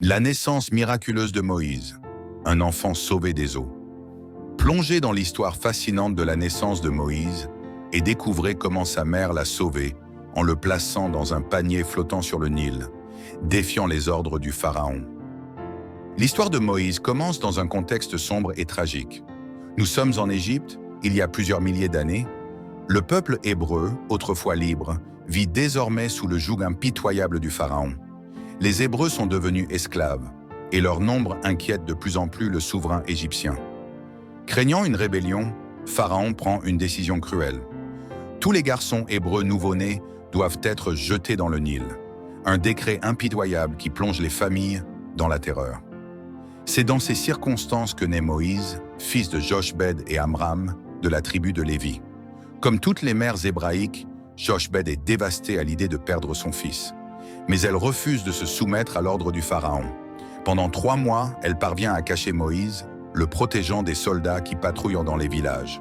La naissance miraculeuse de Moïse, un enfant sauvé des eaux. Plongez dans l'histoire fascinante de la naissance de Moïse et découvrez comment sa mère l'a sauvé en le plaçant dans un panier flottant sur le Nil, défiant les ordres du pharaon. L'histoire de Moïse commence dans un contexte sombre et tragique. Nous sommes en Égypte, il y a plusieurs milliers d'années. Le peuple hébreu, autrefois libre, vit désormais sous le joug impitoyable du pharaon. Les Hébreux sont devenus esclaves, et leur nombre inquiète de plus en plus le souverain égyptien. Craignant une rébellion, Pharaon prend une décision cruelle. Tous les garçons hébreux nouveau-nés doivent être jetés dans le Nil, un décret impitoyable qui plonge les familles dans la terreur. C'est dans ces circonstances que naît Moïse, fils de Jochebed et Amram, de la tribu de Lévi. Comme toutes les mères hébraïques, Jochebed est dévastée à l'idée de perdre son fils. Mais elle refuse de se soumettre à l'ordre du pharaon. Pendant 3 mois, elle parvient à cacher Moïse, le protégeant des soldats qui patrouillent dans les villages.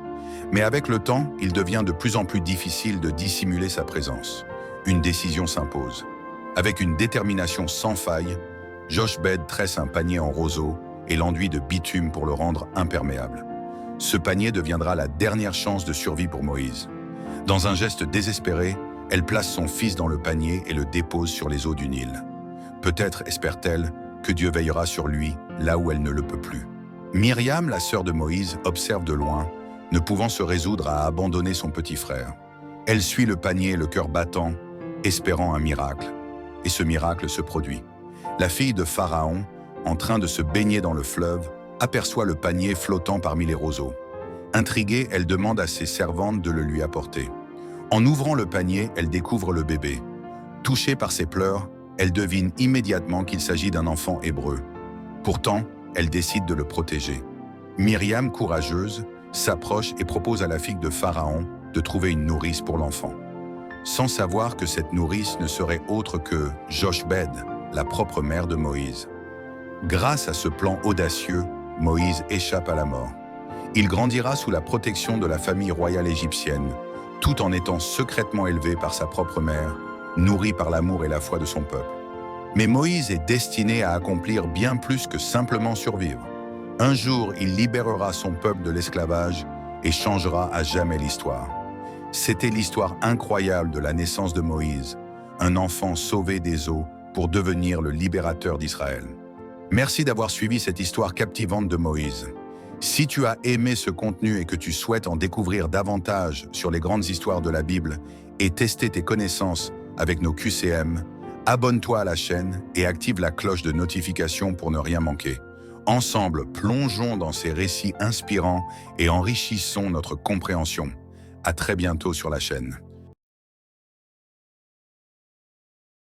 Mais avec le temps, il devient de plus en plus difficile de dissimuler sa présence. Une décision s'impose. Avec une détermination sans faille, Jochebed tresse un panier en roseau et l'enduit de bitume pour le rendre imperméable. Ce panier deviendra la dernière chance de survie pour Moïse. Dans un geste désespéré, elle place son fils dans le panier et le dépose sur les eaux du Nil. Peut-être espère-t-elle que Dieu veillera sur lui là où elle ne le peut plus. Myriam, la sœur de Moïse, observe de loin, ne pouvant se résoudre à abandonner son petit frère. Elle suit le panier, le cœur battant, espérant un miracle. Et ce miracle se produit. La fille de Pharaon, en train de se baigner dans le fleuve, aperçoit le panier flottant parmi les roseaux. Intriguée, elle demande à ses servantes de le lui apporter. En ouvrant le panier, elle découvre le bébé. Touchée par ses pleurs, elle devine immédiatement qu'il s'agit d'un enfant hébreu. Pourtant, elle décide de le protéger. Myriam, courageuse, s'approche et propose à la fille de Pharaon de trouver une nourrice pour l'enfant. Sans savoir que cette nourrice ne serait autre que Jochebed, la propre mère de Moïse. Grâce à ce plan audacieux, Moïse échappe à la mort. Il grandira sous la protection de la famille royale égyptienne, tout en étant secrètement élevé par sa propre mère, nourri par l'amour et la foi de son peuple. Mais Moïse est destiné à accomplir bien plus que simplement survivre. Un jour, il libérera son peuple de l'esclavage et changera à jamais l'histoire. C'était l'histoire incroyable de la naissance de Moïse, un enfant sauvé des eaux pour devenir le libérateur d'Israël. Merci d'avoir suivi cette histoire captivante de Moïse. Si tu as aimé ce contenu et que tu souhaites en découvrir davantage sur les grandes histoires de la Bible et tester tes connaissances avec nos QCM, abonne-toi à la chaîne et active la cloche de notification pour ne rien manquer. Ensemble, plongeons dans ces récits inspirants et enrichissons notre compréhension. À très bientôt sur la chaîne.